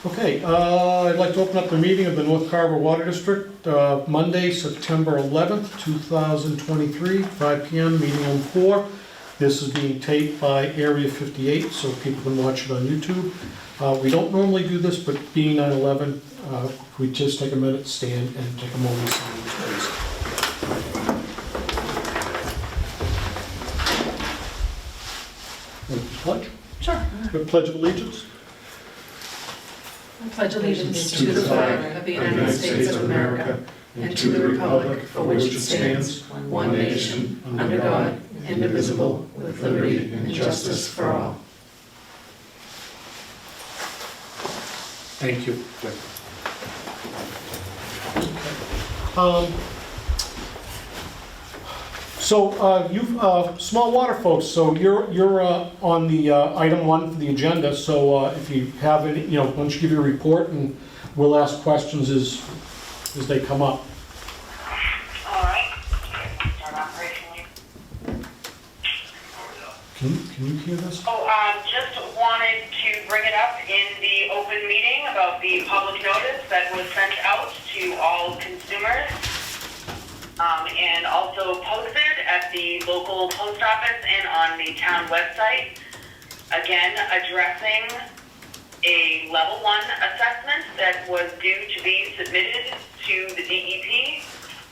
Okay, I'd like to open up the meeting of the North Carver Water District, Monday, September 11th, 2023, 5 PM, meeting on 4. This is being taped by Area 58, so people can watch it on YouTube. We don't normally do this, but being 9/11, we just take a minute, stand, and take a moment of silence, please. Pledge? Sure. The Pledge of Allegiance? I pledge allegiance to the flag of the United States of America and to the republic for which it stands, one nation, under God, indivisible, with liberty and justice for all. Thank you. So you small water folks, so you're on the item 1 for the agenda, so if you have any, why don't you give your report and we'll ask questions as they come up. All right. Start operation. Can you hear this? Just wanted to bring it up in the open meeting about the public notice that was sent out to all consumers. And also posted at the local post office and on the town website. Again, addressing a level 1 assessment that was due to be submitted to the DEP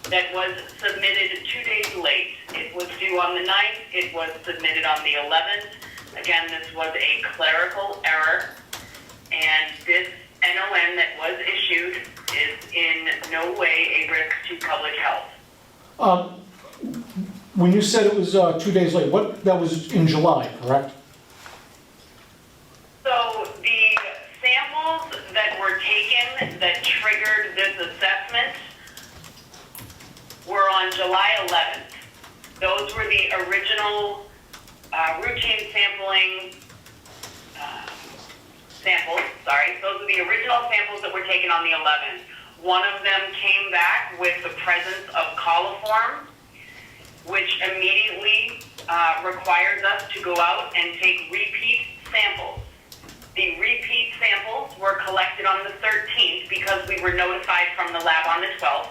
that was submitted 2 days late. It was due on the 9th, it was submitted on the 11th. Again, this was a clerical error, and this NOM that was issued is in no way a risk to public health. When you said it was 2 days late, that was in July, correct? So the samples that were taken that triggered this assessment were on July 11th. Those were the original routine sampling samples, Those are the original samples that were taken on the 11th. One of them came back with the presence of coliform, which immediately requires us to go out and take repeat samples. The repeat samples were collected on the 13th because we were notified from the lab on the 12th,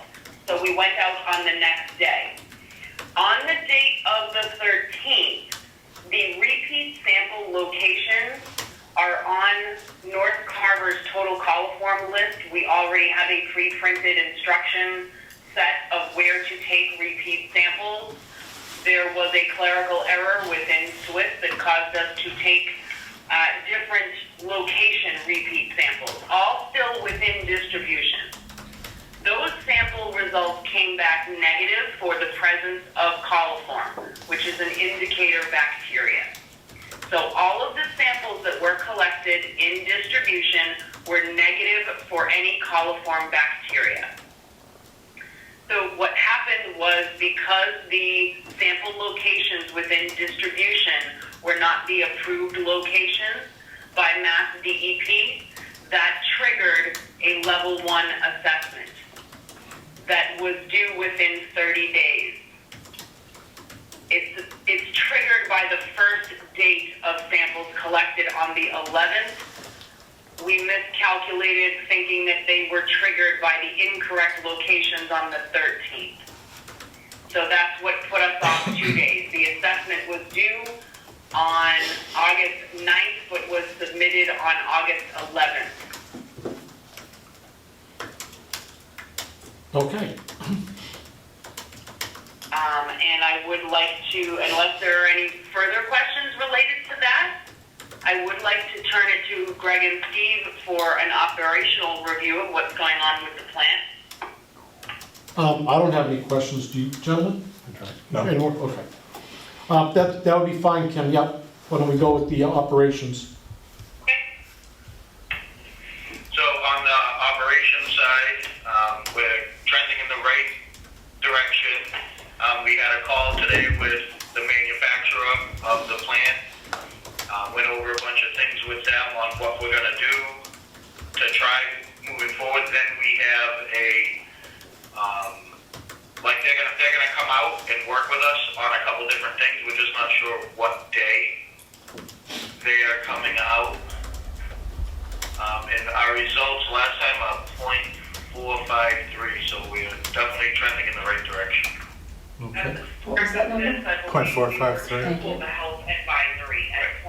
so we went out on the next day. On the date of the 13th, the repeat sample locations are on North Carver's total coliform list. We already have a pre-printed instruction set of where to take repeat samples. There was a clerical error within Swiss that caused us to take different location repeat samples, all still within distribution. Those sample results came back negative for the presence of coliform, which is an indicator bacteria. So all of the samples that were collected in distribution were negative for any coliform bacteria. So what happened was, because the sample locations within distribution were not the approved locations by Mass DEP, that triggered a level 1 assessment that was due within 30 days. It's triggered by the first date of samples collected on the 11th. We miscalculated, thinking that they were triggered by the incorrect locations on the 13th. So that's what put us off 2 days. The assessment was due on August 9th, but was submitted on August 11th. Okay. And I would like to, unless there are any further questions related to that, I would like to turn it to Greg and Steve for an operational review of what's going on with the plant. I don't have any questions. Do you, gentlemen? No. Okay. That would be fine, Ken. Yep. Why don't we go with the operations? Okay. So on the operations side, we're trending in the right direction. We had a call today with the manufacturer of the plant. Went over a bunch of things with them on what we're going to do to try moving forward. Then we have they're gonna come out and work with us on a couple different things. We're just not sure what day they are coming out. And our results last time are .453, so we're definitely trending in the right direction. Okay. What was that number? Thank you. The health advisory at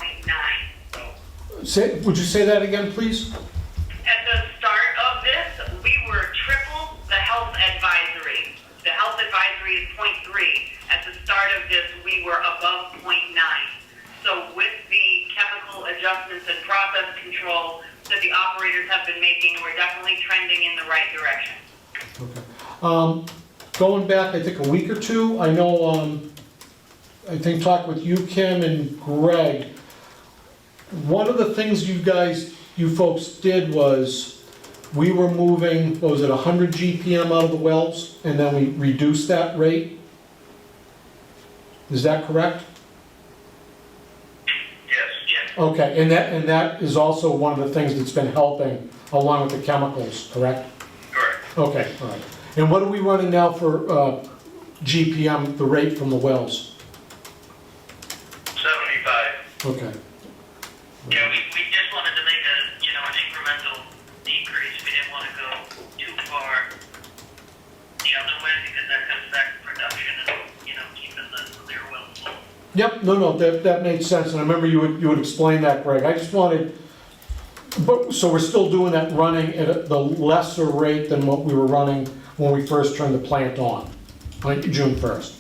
.9. Would you say that again, please? At the start of this, we were triple the health advisory. The health advisory is .3. At the start of this, we were above .9. So with the chemical adjustments and process control that the operators have been making, we're definitely trending in the right direction. Okay. Going back, I think a week or two, I know, I think talked with you, Kim, and Greg. One of the things you folks did was, we were moving, what was it, 100 GPM out of the wells, and then we reduced that rate? Is that correct? Yes. Okay, and that is also one of the things that's been helping, along with the chemicals, correct? Correct. Okay, all right. And what are we running now for GPM, the rate from the wells? 75. Okay. Yeah, we just wanted to make an incremental decrease. We didn't want to go too far the other way because that could affect production and, keeping the clear well full. Yep, no, that made sense, and I remember you would explain that, Greg. I just wanted, so we're still doing that, running at the lesser rate than what we were running when we first turned the plant on June 1st.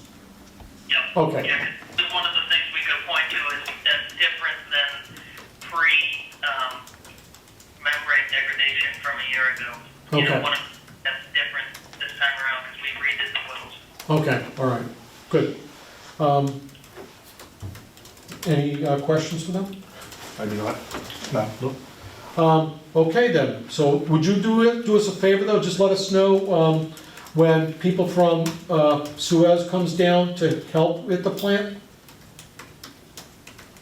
Yep. Okay. Yeah, 'cause one of the things we could point to is that's different than membrane degradation from a year ago. Okay. One of that's different this time around because we redid the wells. Okay, all right, good. Any questions for them? I do not. No. Okay then, so would you do us a favor though, just let us know when people from Suez comes down to help with the plant?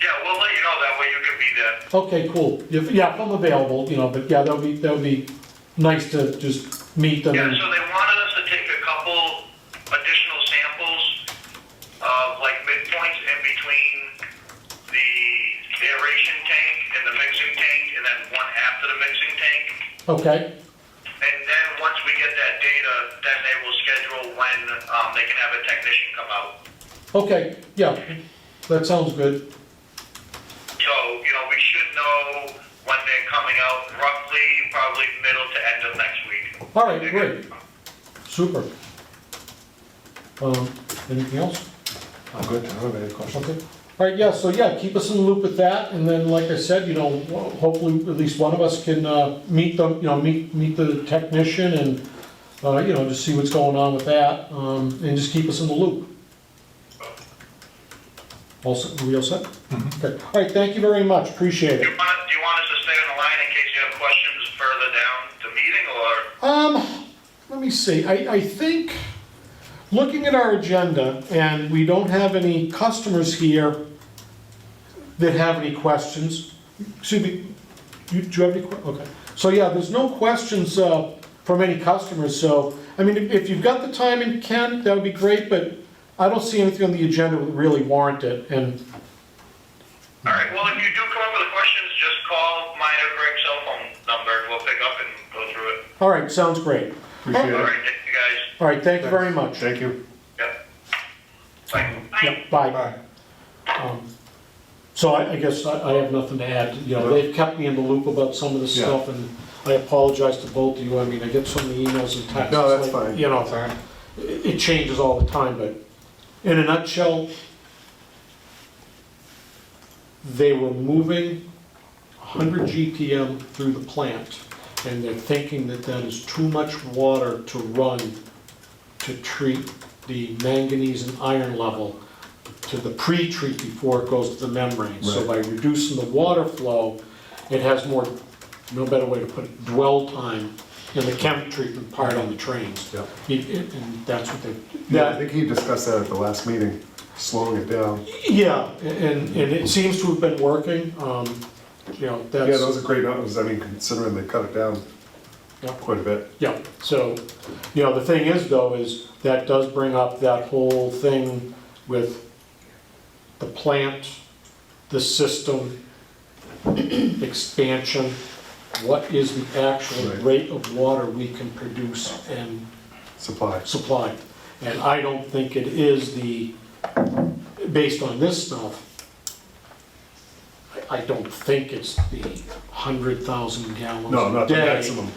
Yeah, we'll let you know, that way you can be there. Okay, cool. Yeah, if I'm available, but yeah, that would be nice to just meet them. Yeah, and- so they wanted us to take a couple additional samples of like midpoints in between the aeration tank and the mixing tank, and then one after the mixing tank. Okay, And then once we get that data, then they will schedule when they can have a technician come out. okay, yeah, that sounds good. So, we should know when they're coming out, roughly, probably middle to end of next week. All right, great, super. Anything else? I'm good, I don't have any questions. Okay. All right, yeah, so yeah, keep us in the loop with that, and then, like I said, hopefully at least one of us can meet them, meet the technician and, just see what's going on with that, and just keep us in the loop. All set, are we all set? Okay, all right, thank you very much, appreciate Do it. you want us to stay on the line in case you have questions further down the meeting, or? Let me see, I think, looking at our agenda, and we don't have any customers here that have any questions. Excuse me, do you have any, okay. So yeah, there's no questions from any customers, so, I mean, if you've got the time and can, that would be great, but I don't see anything on the agenda that would really warrant it, and, All right, well, if you do come up with questions, just call mine or Greg's cell phone number, and we'll pick up and go through it. all right, sounds great. Appreciate All it. right, thank you guys. All right, thank you very much. Thank you. Yep. Bye. Yep, bye. Bye. So I guess I have nothing to add, they've kept me in the loop about some of this Yeah. stuff, and I apologize to both of you, I mean, I get so many emails and texts. No, that's like, fine. It's all right. It changes all the time, but in a nutshell, they were moving 100 GPM through the plant, and they're thinking that that is too much water to run to treat the manganese and iron level to the pre-treat before it goes to the membrane. So by reducing the water flow, it has more, no better way to put it, dwell time in the chem treatment part on the trains. Yeah. And that's what they, Yeah, I think he discussed that at the last meeting, slowing it down. yeah, and it seems to have been working, Yeah, that's. those are great numbers, I mean, considering they cut it down Yeah. quite a bit. Yeah, so, the thing is though, is that does bring up that whole thing with the plant, the system, expansion, what is the actual Right. rate of water we can produce and Supply. supply. And I don't think it is based on this stuff, I don't think it's the 100,000 gallons No, a not the day. maximum.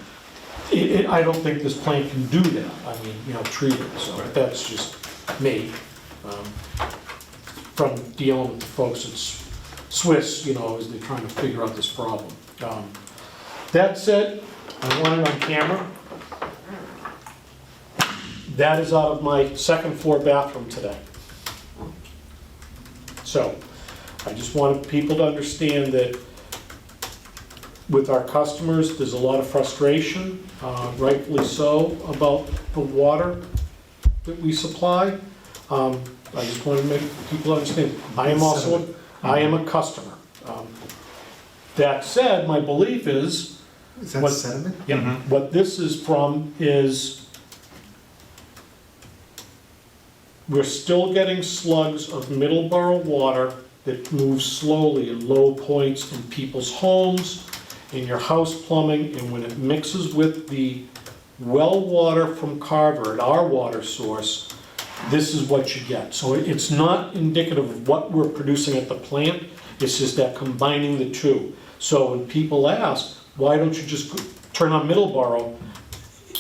I don't think this plant can do that, I mean, treat it, so Right. that's just me. From dealing with the folks at Swiss, as they're trying to figure out this problem. That said, I want it on camera. That is out of my second floor bathroom today. So, I just wanted people to understand that with our customers, there's a lot of frustration, rightfully so, about the water that we supply. I just want to make people understand, I am a customer. That said, my belief is, Is that What- sediment? what this is from is, we're still getting slugs of Middleborough water that moves slowly at low points in people's homes, in your house plumbing, and when it mixes with the well water from Carver at our water source, this is what you get. So it's not indicative of what we're producing at the plant, it's just that combining the two. So when people ask, why don't you just turn on Middleborough?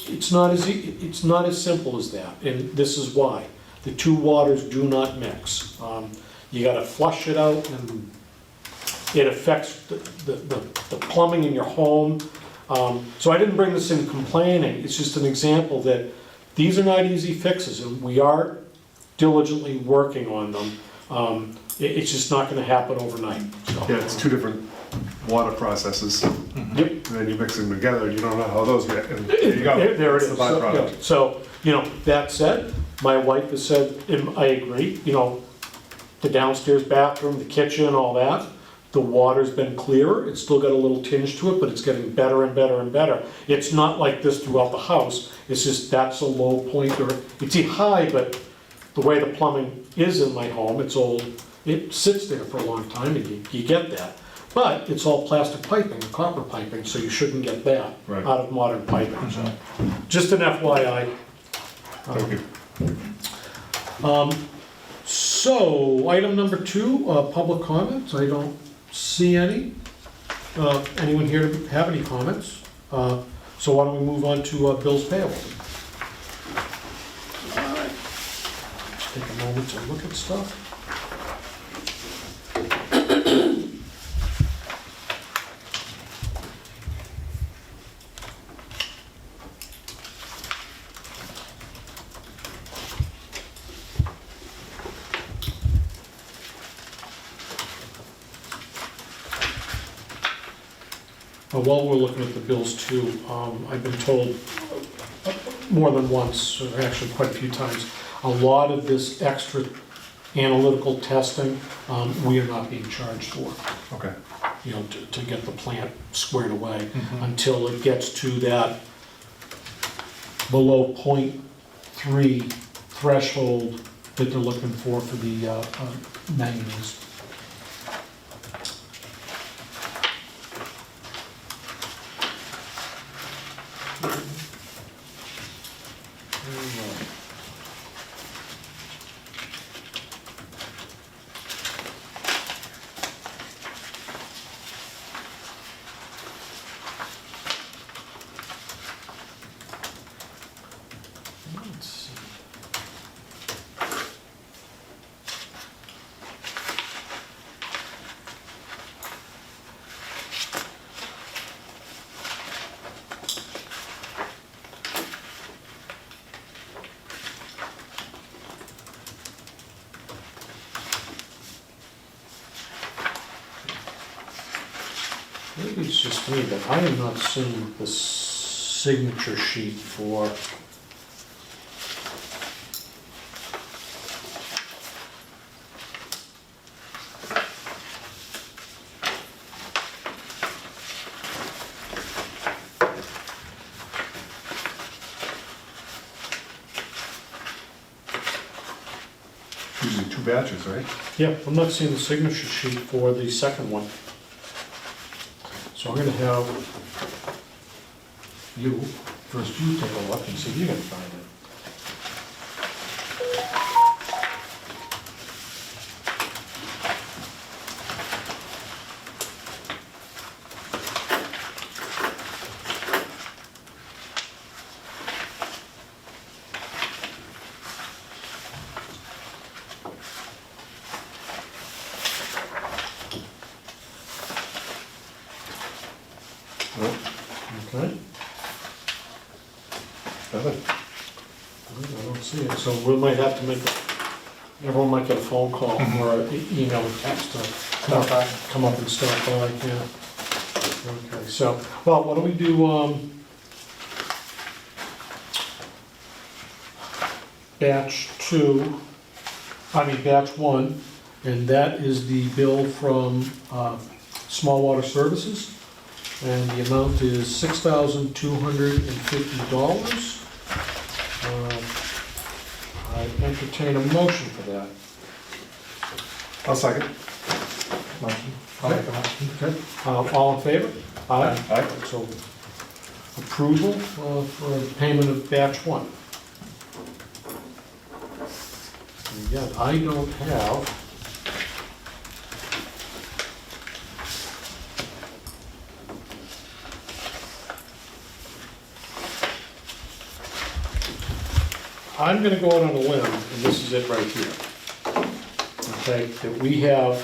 It's not as simple as that, and this is why. The two waters do not mix. You gotta flush it out, and it affects the plumbing in your home. So I didn't bring this in complaining, it's just an example that these are not easy fixes, and we are diligently working on them. It's just not gonna happen overnight. So- Yeah, it's two different water processes, and Yep. then you mix them together, and you don't know how those react, and there you go. There it It's is. the byproduct. So, that said, my wife has said, and I agree, the downstairs bathroom, the kitchen, all that, the water's been clearer, it's still got a little tinge to it, but it's getting better and better and better. It's not like this throughout the house, it's just that's a low point, or it's high, but the way the plumbing is in my home, it's old, it sits there for a long time, and you get that. But it's all plastic piping, copper piping, so you shouldn't get that Right. out of modern piping. So, just an FYI. Thank you. So, item number 2, public comments, I don't see any. Anyone here have any comments? So why don't we move on to bills payable? Just take a moment to look at stuff. While we're looking at the bills too, I've been told more than once, or actually quite a few times, a lot of this extra analytical testing, we are not being charged for, Okay. to get the plant squared away until it gets to that below .3 threshold that they're looking for the manganese. Let's see. Maybe it's just me, but I am not seeing the signature sheet for. Usually 2 batches, right? Yeah, I'm not seeing the signature sheet for the second one. So I'm gonna have you. First you take a look and see if you can find it. Okay. Nothing. I don't see it, so we might have to make, everyone might get a phone call or an email or text to come up and stop by, yeah. Okay, so, well, why don't we do, batch 1, and that is the bill from, Small Water Services, and the amount is $6,250. I entertain a motion for that. I'll second. Motion. I'll make a motion. Okay, all in favor? Aye. Aye. So, approval for payment of batch 1. And again, I don't have. I'm gonna go out on a limb, and this is it right here. Okay, that we have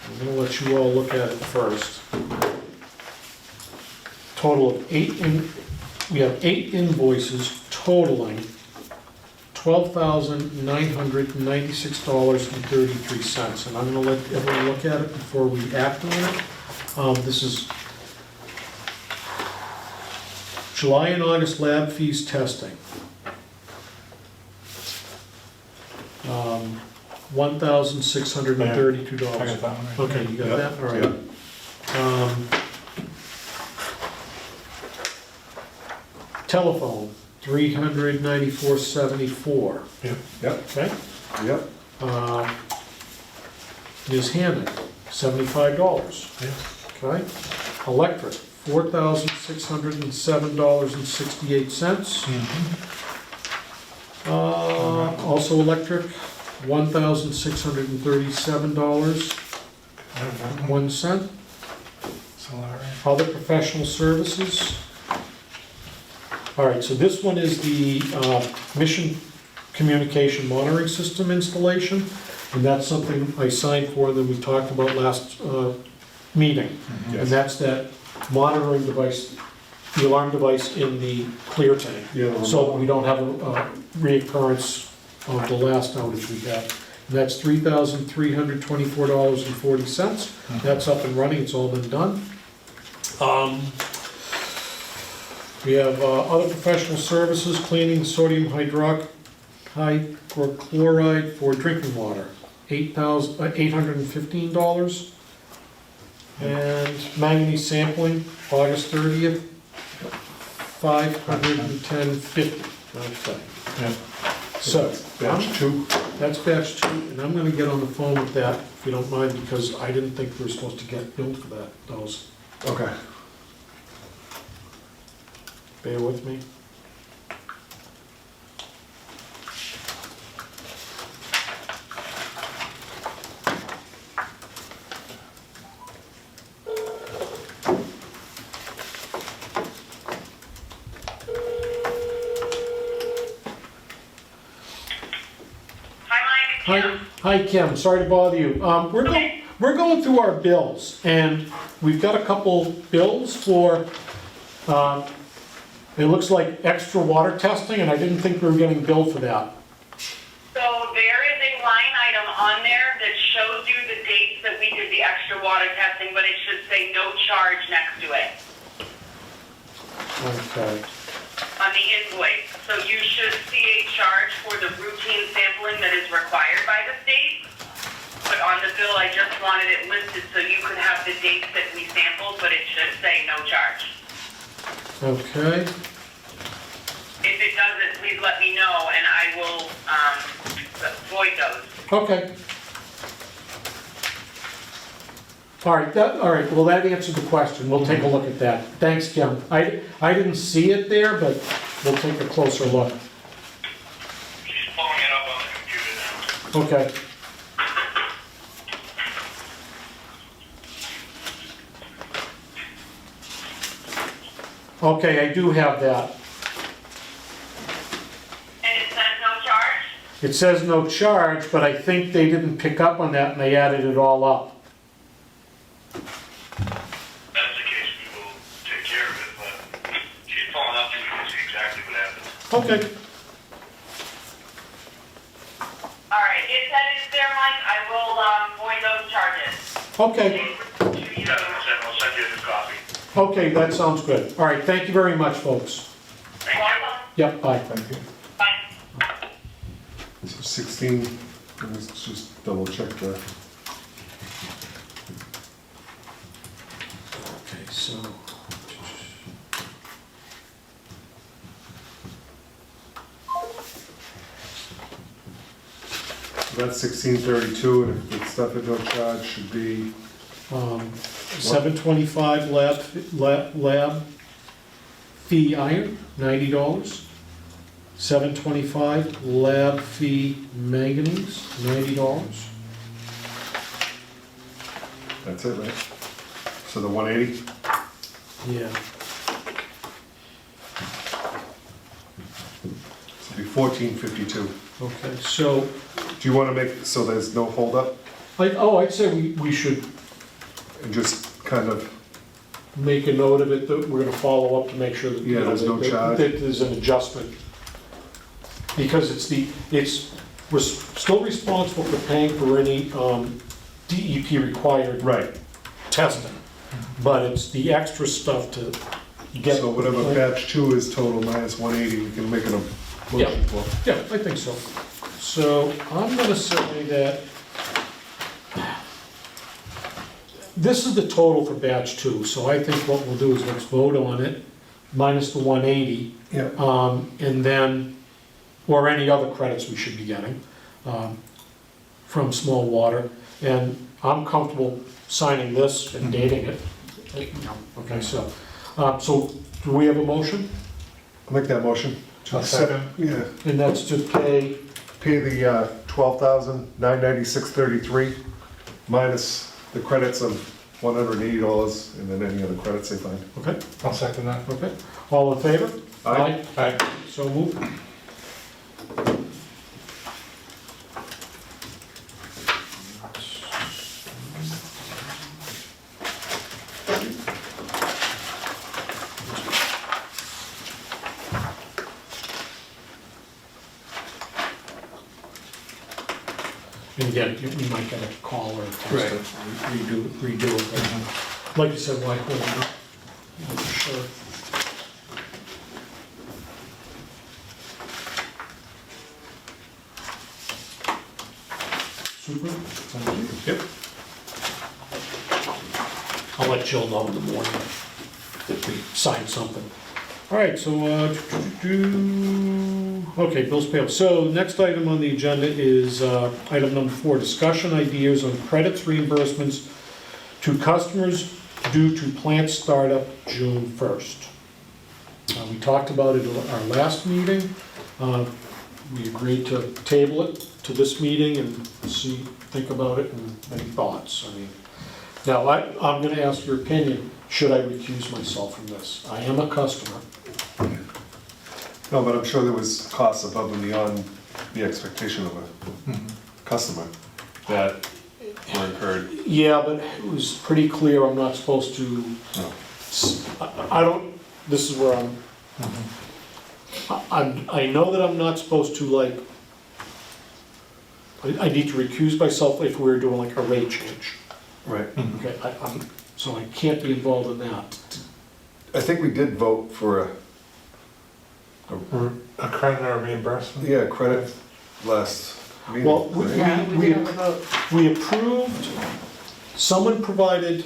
I'm gonna let you all look at it first. Total of we have 8 invoices totaling $12,996.33, and I'm gonna let everyone look at it before we act on it. This is July and August lab fees testing. $1,632. I got that one right Okay, you got Yeah, that, all right. Telephone, $394.74, Yep. Yep, okay? yep. Ms. Hammond, $75, Yes. okay? Electric, $4,607.68. Also electric, $1,637.01. So, all right. Other professional services. All right, so this one is the mission communication monitoring system installation, and that's something I signed for that we talked about last meeting. And that's that monitoring device, the alarm device in the clear tank, Yeah. so we don't have a reoccurrence of the last outage we had. And that's $3,324.40. That's up and running, it's all been done. We have other professional services, cleaning sodium hydrochloride for drinking water, $815. And manganese sampling, August 30th, $510.50. Okay. Yep. So, Batch 2. that's batch 2, and I'm gonna get on the phone with that, if you don't mind, because I didn't think we were supposed to get billed for those. Okay. Bear with me. Hi, Kim, sorry to bother you. We're going through our bills, and we've got a couple bills for, it looks like extra water testing, and I didn't think we were getting billed for that. So there is a line item on there that shows you the dates that we did the extra water testing, but it should say no charge next to it Okay. on the invoice. So you should see a charge for the routine sampling that is required by the state. But on the bill, I just wanted it listed so you could have the dates that we sampled, but it should say no charge. Okay, If it doesn't, please let me know and I will void those. Okay. All right, well, that answered the question, we'll take a look at that. Thanks, Kim. I didn't see it there, but we'll take a closer look. She's pulling it up on the computer now. Okay. Okay, I do have that. And it says no charge? It says no charge, but I think they didn't pick up on that and they added it all up. If that's the case, we will take care of it, but she's pulling up and we can see exactly what happened. Okay. All right, if that is there, Mike, I will void those charges. Okay, Yeah, I'll send you the copy. okay, that sounds good. All right, thank you very much, folks. Thank you. Welcome. Yep, bye. Thank you. Bye. So 16, let's just double check the, Okay, so. that's 1632, and if it's stuff at no charge should be, 725 lab fee iron, $90. 725 lab fee manganese, $90. that's it, right? So the 180? Yeah. So it'd be 1452. Okay, so, Do you want to make, so there's no holdup, I'd say we should and just kind of, make a note of it, that we're gonna follow up to make sure that. Yeah, there's no charge. That there's an adjustment. Because we're still responsible for paying for any DEP required right, testing, but it's the extra stuff to get. so whatever batch 2 is total minus 180, we can make it a Yeah. motion for. Yeah, I think so. So I'm gonna say that this is the total for batch 2, so I think what we'll do is let's vote on it, minus the 180, Yeah. and then, or any other credits we should be getting from small water. And I'm comfortable signing this and dating it. Okay, so do we have a motion? I'll make that motion. to I'll accept- second. Yeah, And that's to pay, pay the $12,996.33 minus the credits of $180, and then any other credits they find. okay, I'll second that. okay. All in favor? Aye. Aye. So moved. And again, we might get a call or a text Right. to redo it. But like you said, why hold it up? Yeah, for sure. Super, thank you. Yep. I'll let Jill know in the morning that we signed something. All right, so, okay, bills payable. So next item on the agenda is item number 4, discussion ideas on credits reimbursements to customers due to plant startup June 1st. We talked about it at our last meeting. We agreed to table it to this meeting and think about it and any thoughts. I mean, now, I'm gonna ask your opinion, should I recuse myself from this? I am a customer. No, but I'm sure there was costs above and beyond the expectation of a customer that were incurred. Yeah, but it was pretty clear I'm not supposed to, No. I don't, this is where I know that I'm not supposed to, like, I need to recuse myself if we were doing like a rate change. Right. Okay, so I can't be involved in that. I think we did vote for A credit or reimbursement? credit last meeting. Well, right? Yeah, we did have a vote. we approved, someone provided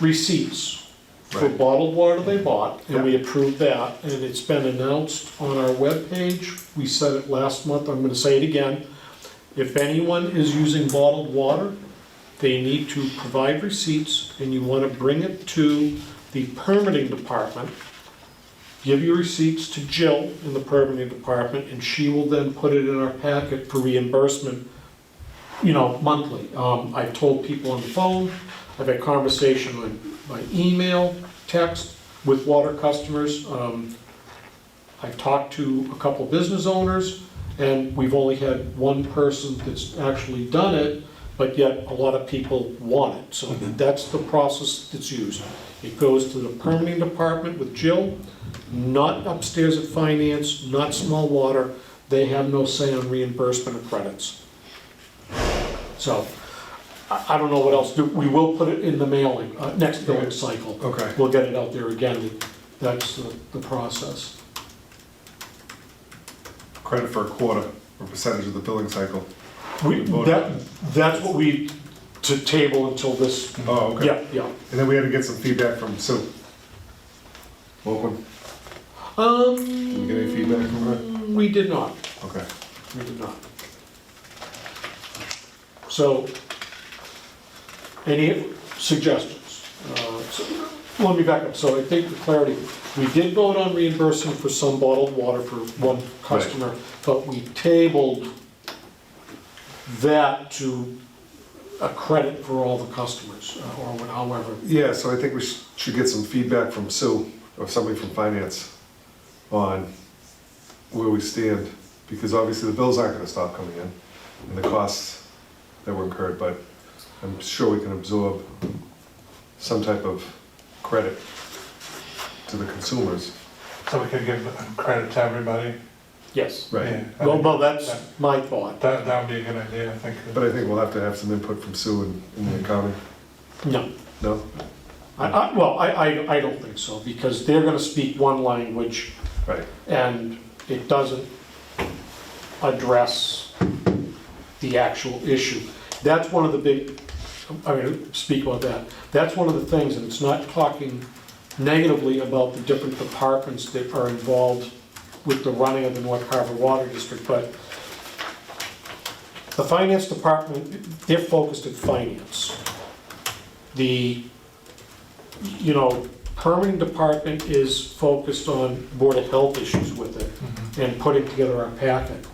receipts for Right. bottled water they bought, and we Yeah. approved that, and it's been announced on our webpage. We said it last month, I'm gonna say it again. If anyone is using bottled water, they need to provide receipts, and you wanna bring it to the permitting department. Give your receipts to Jill in the permitting department, and she will then put it in our packet for reimbursement, monthly. I've told people on the phone, I've had conversation by email, text with water customers. I've talked to a couple business owners, and we've only had one person that's actually done it, but yet a lot of people want it. So that's the process that's used. It goes to the permitting department with Jill, not upstairs at finance, not small water. They have no say on reimbursement of credits. So, I don't know what else, we will put it in the mailing, next billing cycle. Okay. We'll get it out there again, that's the process. Credit for a quarter, or percentage of the billing cycle. That's what we, to table until this, Oh, okay. yeah. And then we had to get some feedback from Sue. Welcome. Did we get any feedback from her? We did not, Okay. we did not. So, any suggestions? Let me back up, so I think for clarity, we did vote on reimbursing for some bottled water for one customer, but we tabled that to a credit for all the customers, or however. Yeah, so I think we should get some feedback from Sue, or somebody from finance, on where we stand, because obviously the bills aren't gonna stop coming in, and the costs that were incurred, but I'm sure we can absorb some type of credit to the consumers. So we could give credit to everybody? Yes. Yeah, I Well, think no, that's my thought. That would be a good idea, I think. But I think we'll have to have some input from Sue in the accounting, No. no? I don't think so, because they're gonna speak one language, Right, and it doesn't address the actual issue. That's one of the big, I'm gonna speak about that. That's one of the things, and it's not talking negatively about the different departments that are involved with the running of the North Carver Water District, but the finance department, they're focused at finance. The, permitting department is focused on Board of Health issues with it and putting together our packet.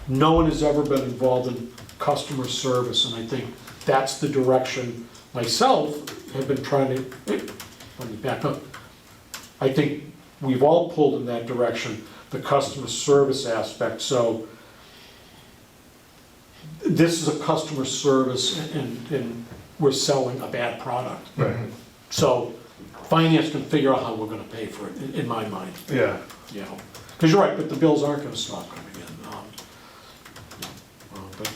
No one has ever been involved in customer service, and I think that's the direction myself have been trying to, let me back up. I think we've all pulled in that direction, the customer service aspect, so this is a customer service and we're selling a bad product. right, So finance can figure out how we're gonna pay for it, in my mind, yeah. Because you're right, but the bills aren't gonna stop coming in. But the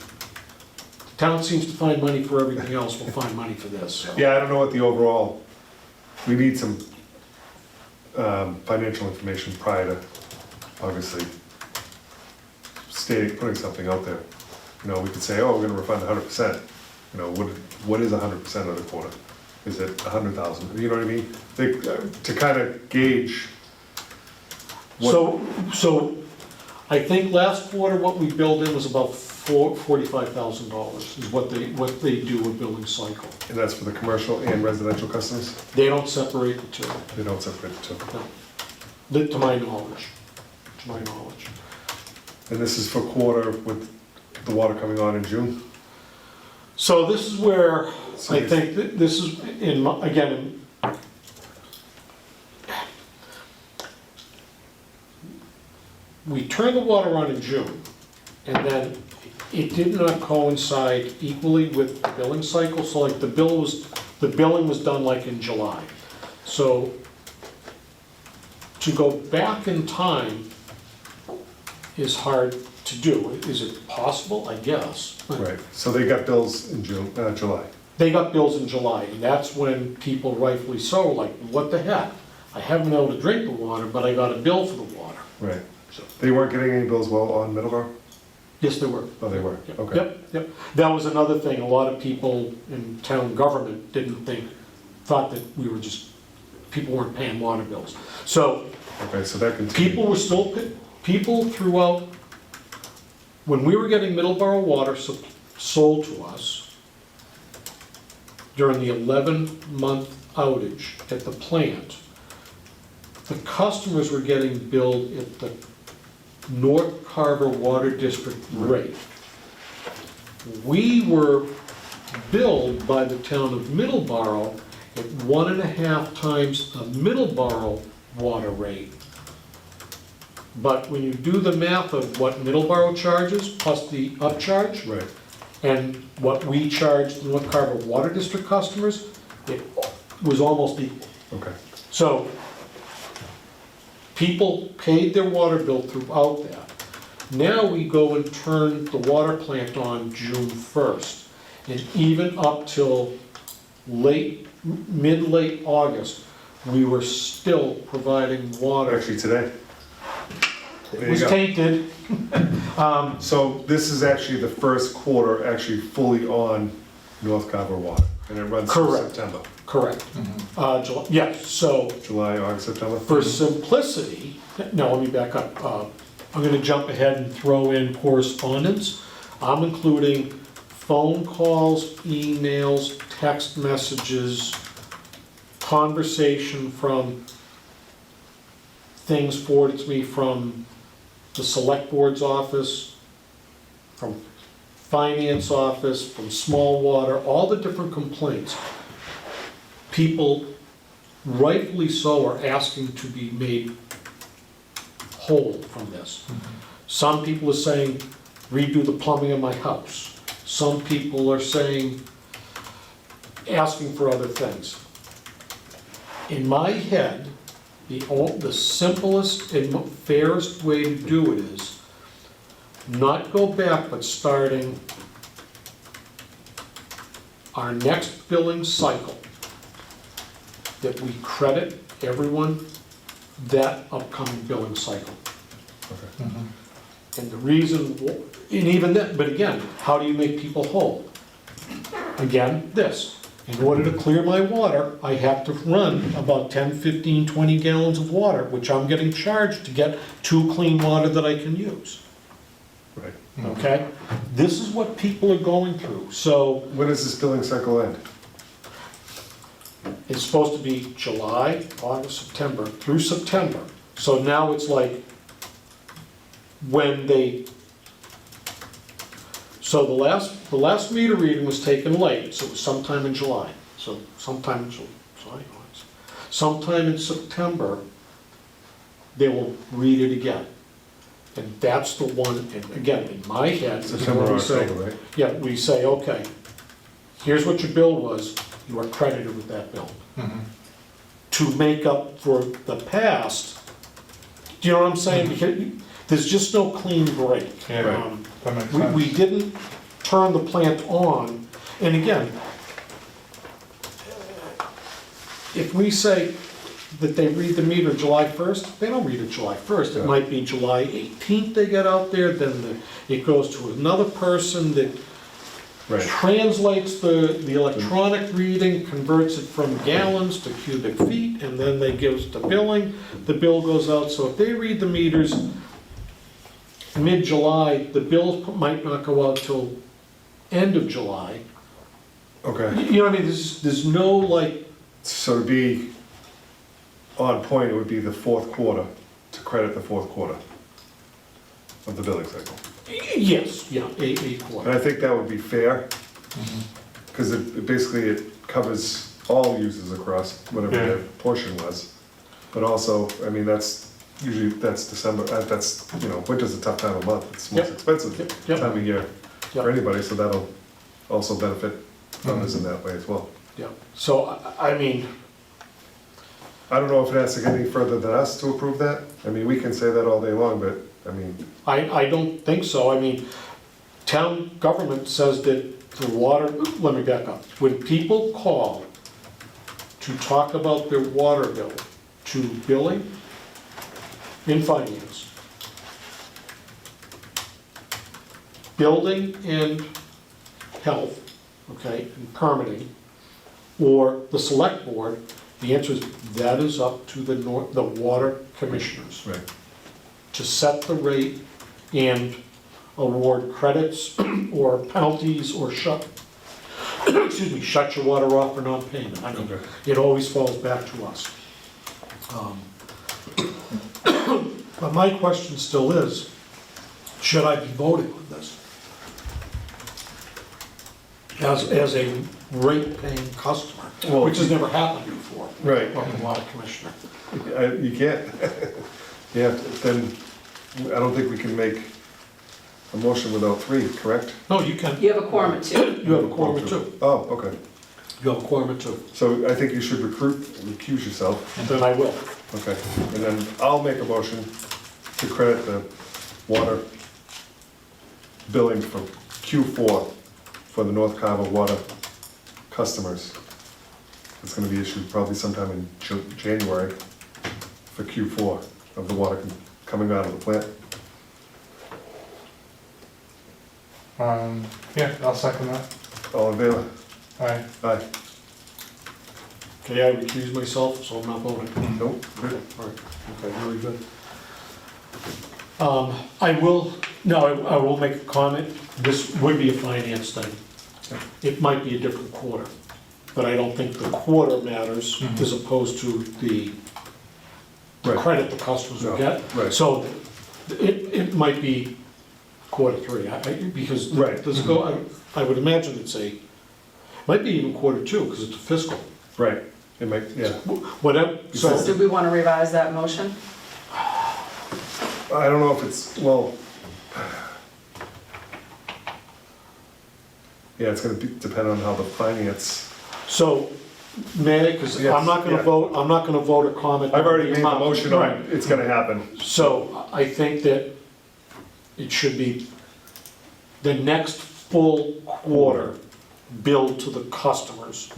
town seems to find money for everything else, we'll find money for this, so. Yeah, I don't know what the overall, we need some financial information prior to, obviously, putting something out there. We could say, oh, we're gonna refund 100%. What is 100% of the quarter? Is it 100,000? You know what I mean? To kind of gauge. So I think last quarter, what we billed in was about $45,000 is what they do with billing cycle. And that's for the commercial and residential customers? They don't separate the two, They don't separate the two. no. To my knowledge, And this is for quarter with the water coming on in June? So this is where So I you- think that this is, again, we turned the water on in June, and then it did not coincide equally with the billing cycle, so like the billing was done like in July. So to go back in time is hard to do. Is it possible? I guess. Right, so they got bills in July. They got bills in July, and that's when people rightfully so, like, what the heck? I haven't been able to drink the water, but I got a bill for the water. Right. So, They weren't getting any bills well on Middleborough? yes, they were. Oh, they were, Yep, okay. Yep. That was another thing, a lot of people in town government thought that we were just people weren't paying water bills. So Okay, so that continues. people were still, people throughout, when we were getting Middleborough water sold to us during the 11-month outage at the plant, the customers were getting billed at the North Carver Water District rate. We were billed by the town of Middleborough at 1.5 times the Middleborough water rate. But when you do the math of what Middleborough charges plus the upcharge, Right, and what we charge the North Carver Water District customers, it was almost equal. okay. So, people paid their water bill throughout that. Now we go and turn the water plant on June 1st, and even up till mid-late August, we were still providing water. Actually, today. There It you was go. tainted. So this is actually the first quarter actually fully on North Carver water, and it runs through Correct. September. Correct. July, yes, so July, August, September? for simplicity, no, let me back up. I'm gonna jump ahead and throw in correspondence. I'm including phone calls, emails, text messages, conversation from things forwarded to me from the select board's office, from finance office, from small water, all the different complaints. People, rightfully so, are asking to be made whole from this. Some people are saying, redo the plumbing of my house. Some people are saying, asking for other things. In my head, the simplest and fairest way to do it is not go back, but starting our next billing cycle, that we credit everyone that upcoming billing cycle. Okay. And the reason, and even that, but again, how do you make people whole? Again, this. In order to clear my water, I have to run about 10, 15, 20 gallons of water, which I'm getting charged to get to clean water that I can use. Right. Okay? This is what people are going through. So When does this billing cycle end? it's supposed to be July, August, September, through September. So now it's like when they, so the last meter reading was taken late, so it was sometime in July. So sometime in July, August. Sometime in September, they will read it again. And that's the one, and again, in my head, this is September, what we say. October, right? Yeah, we say, okay, here's what your bill was, you are credited with that bill. To make up for the past, do you know what I'm saying? Because there's just no clean break. Yeah, Um, that makes we sense. didn't turn the plant on, and again, if we say that they read the meter July 1st, they don't read it July 1st. It Yeah. might be July 18th they get out there, then it goes to another person that Right. translates the electronic reading, converts it from gallons to cubic feet, and then they give us the billing. The bill goes out, so if they read the meters mid-July, the bill might not go out till end of July. Okay, You know what I mean? There's no like, so to be on point, it would be the fourth quarter, to credit the fourth quarter of the billing cycle. yes, yeah, a And quarter. I think that would be fair, because it basically, it covers all users across whatever Yeah. their portion was. But also, I mean, that's usually, that's December, that's, you know, winter's a tough time of month, it's the most Yep. expensive Yep. time of year Yep. for anybody, so that'll also benefit others in that way as well. Yeah, so I mean, I don't know if it has to get any further than us to approve that, I mean, we can say that all day long, but, I mean, I don't think so. I mean, town government says that the water, let me back up. When people call to talk about their water bill to billing in finance, building and health, okay, and permitting, or the select board, The answer is, that is up to the water commissioners Right. to set the rate and award credits or penalties or shut your water off for non-payment. I mean, Okay. it always falls back to us. But my question still is, should I be voting on this? As a rate-paying customer, Well, which has never happened before. Right. Of the water commissioner. You can't, yeah, then, I don't think we can make a motion without three, correct? No, you can, You have a quorum at 2. you have a quorum of two. Oh, okay. You have a quorum of two. So I think you should recuse yourself, And then I will. okay? And then I'll make a motion to credit the water billing for Q4 for the North Carver water customers. It's gonna be issued probably sometime in January for Q4 of the water coming out of the plant. Yeah, I'll second that. All in favor? Aye. Aye. Okay, I recuse myself, so I'm not voting. Nope, good. All right, okay, very good. I will make a comment. This would be a finance thing. It might be a different quarter, but I don't think the quarter matters as opposed to the Right. credit the customers will No, get. right. So it might be quarter 3, because Right. does it go, I would imagine might be even quarter 2, because it's a fiscal. Right, it might, yeah. Whatever, So so, do we want to revise that motion? I don't know if it's, well, yeah, it's gonna depend on how the finance, so, may, because Yes, I'm not yeah. gonna vote, a comment. I've already on made the amount. motion Right. on, it's gonna happen. So I think that it should be the next full quarter billed to the customers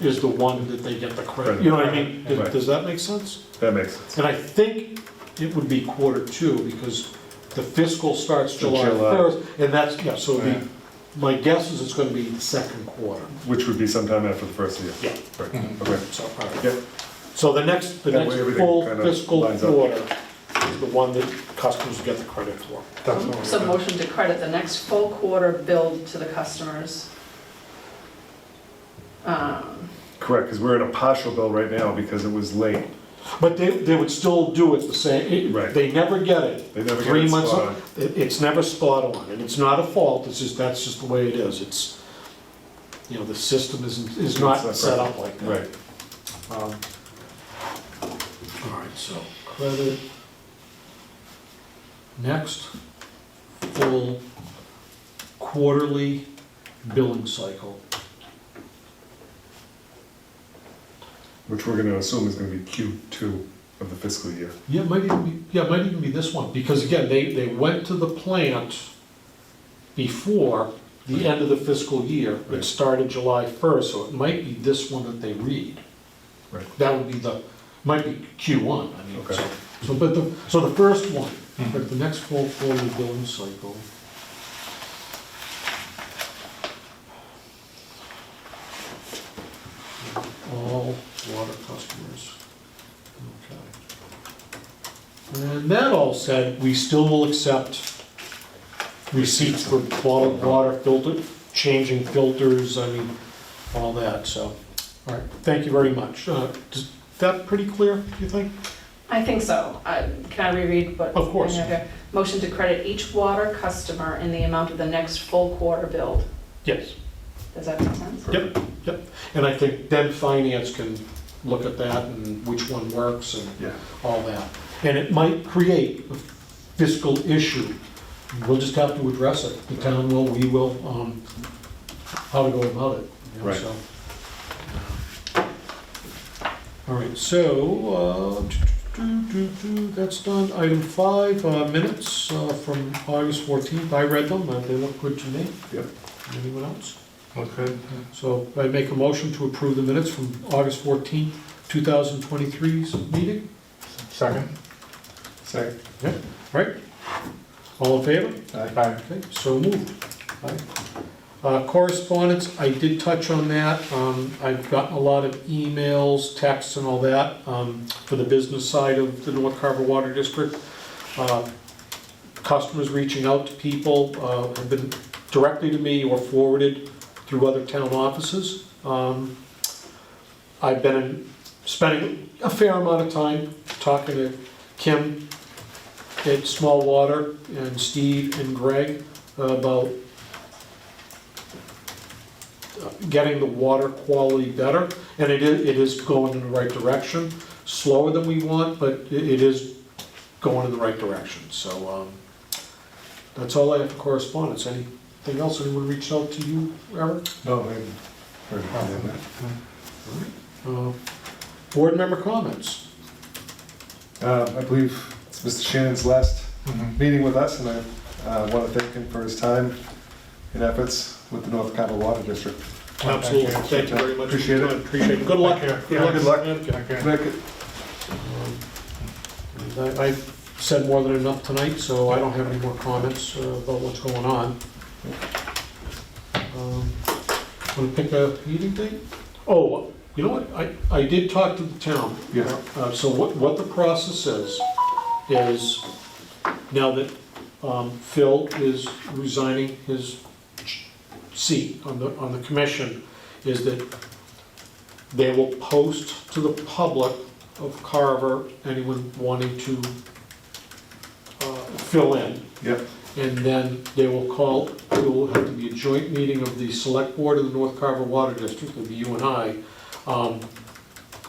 is the one that they get the credit. You know what I mean? Right. Does that make sense? That makes sense. And I think it would be quarter 2 because the fiscal starts July July. 1st. And that's, yeah, so Yeah. my guess is it's gonna be the second quarter. Which would be sometime after the first year. Yeah. Right, okay. So, all right. Yeah, So the next That way everything full kinda fiscal lines up. quarter is the one that customers get the credit for. That's what we're So doing. motion to credit the next full quarter billed to the customers. correct, because we're in a partial bill right now because it was late. But they would still do it the same, Right. they never get it. They never get 3 it months. spot on. It's never spot on, and it's not a fault, that's just the way it is. It's, the system is not It's set up like that. Right, All right, so credit. Next, full quarterly billing cycle. which we're gonna assume is gonna be Q2 of the fiscal year. Yeah, it might even be this one, because again, they went to the plant before the end of the fiscal year. It Right. started July 1st, so it might be this one that they read. Right. That would be might be Q1, I mean, Okay. so the first one, but the next full quarterly billing cycle. All water customers. Okay. And that all said, we still will accept receipts for bottled water, changing filters, all that, so. All right, thank you very much. Is that pretty clear, do you think? I think so. Can I reread what? Of course. I have here? Motion to credit each water customer in the amount of the next full quarter billed. Yes. Does that make sense? Yep. And I think then finance can look at that and which one works and Yeah. all that. And it might create a fiscal issue. We'll just have to address it. The town will, we will, how to go about it. Right. So. All right, so, that's done. Item 5, minutes from August 14th. I read them, they look good to me. Yep. Anyone else? Look good. So I make a motion to approve the minutes from August 14th, 2023's meeting. Second. Second. Right? All in favor? Aye. Okay, so moved. Right. Correspondence, I did touch on that. I've gotten a lot of emails, texts and all that for the business side of the North Carver Water District. Customers reaching out to people have been directly to me or forwarded through other town offices. I've been spending a fair amount of time talking to Kim at Small Water and Steve and Greg about getting the water quality better, and it is going in the right direction. Slower than we want, but it is going in the right direction. So that's all I have for correspondence. Anything else? Anyone reached out to you, Eric? No, I haven't heard anything on that. Board member comments? I believe it's Mr. Shannon's last meeting with us, and I want to thank him for his time and efforts with the North Carver Water District. Absolutely. Thank you very much. Appreciate it. Appreciate it. Good luck. Thank you. Good luck. Thank you. Make it. I've said more than enough tonight, so I don't have any more comments about what's going on. Want to pick a meeting date? Oh, you know what? I did talk to the town. Yeah. So what the process is now that Phil is resigning his seat on the commission, is that they will post to the public of Carver, anyone wanting to fill in. Yep. And then they will call, it will have to be a joint meeting of the select board of the North Carver Water District, it'll be you and I,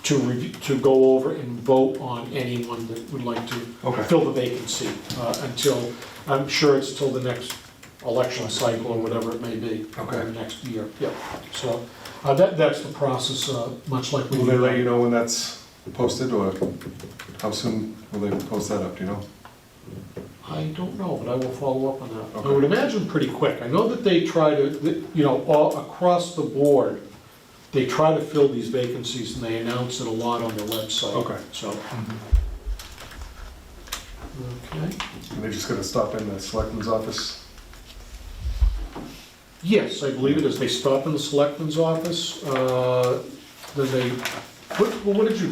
to go over and vote on anyone that would like to Okay. fill the vacancy until, I'm sure it's till the next election cycle or whatever it may be. Okay. Next year, yeah. So that's the process, much like we Will do. they let you know when that's posted, or how soon will they post that up, do you know? I don't know, but I will follow up on that. I Okay. would imagine pretty quick. I know that they try to, all across the board, they try to fill these vacancies and they announce it a lot on their website. Okay. So, Mhm. okay. And they're just gonna stop in the selectman's office? Yes, I believe it is. They stop in the selectman's office, then they, what did you,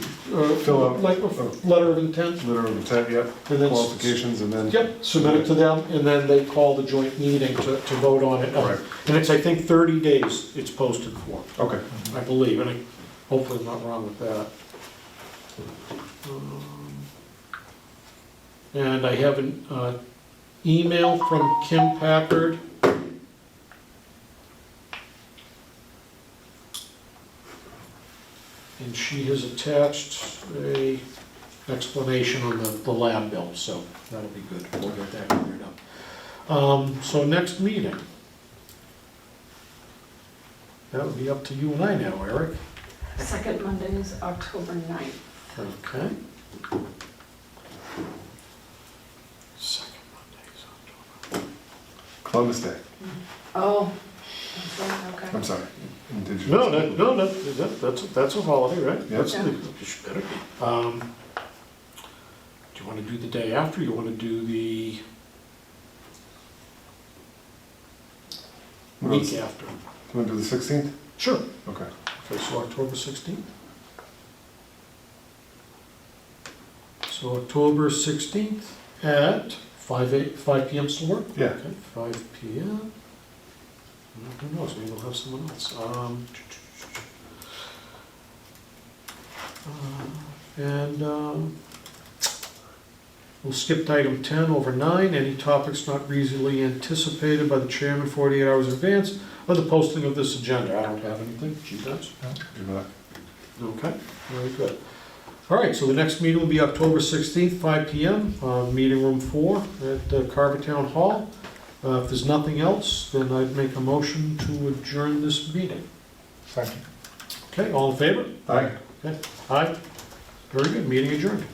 Fill out- like a letter of intent? Letter of intent, yep, And then qualifications, and then... Yep, submit it to them, and then they call the joint meeting to vote on it. Right. And it's, I think, 30 days it's posted for, Okay. I believe, and hopefully I'm not wrong with that. And I have an email from Kim Packard. And she has attached a explanation on the lab bill, so that'll be good. We'll get that cleared up. So next meeting. That would be up to you and I now, Eric. Second Monday is October 9th. Okay. Second Monday is October. Columbus Day, Oh, okay. I'm sorry. Indigenous. No, that's a holiday, right? Yeah. That's the, it should better be. Do you want to do the day after? You want to do the What week else? after? You wanna do the 16th? Sure. Okay. Okay, so October 16th. So October 16th at 5 p.m. still work? Yeah. Okay, 5 p.m. Who knows, maybe we'll have someone else. We'll skip to item 10 over 9. Any topics not reasonably anticipated by the chairman 48 hours in advance of the posting of this agenda. I don't have anything. She does? Do not. Okay, very good. All right, so the next meeting will be October 16th, 5 p.m., meeting room 4 at Carver Town Hall. If there's nothing else, then I'd make a motion to adjourn this meeting. Second. Okay, all in favor? Aye. Okay, aye. Very good, meeting adjourned.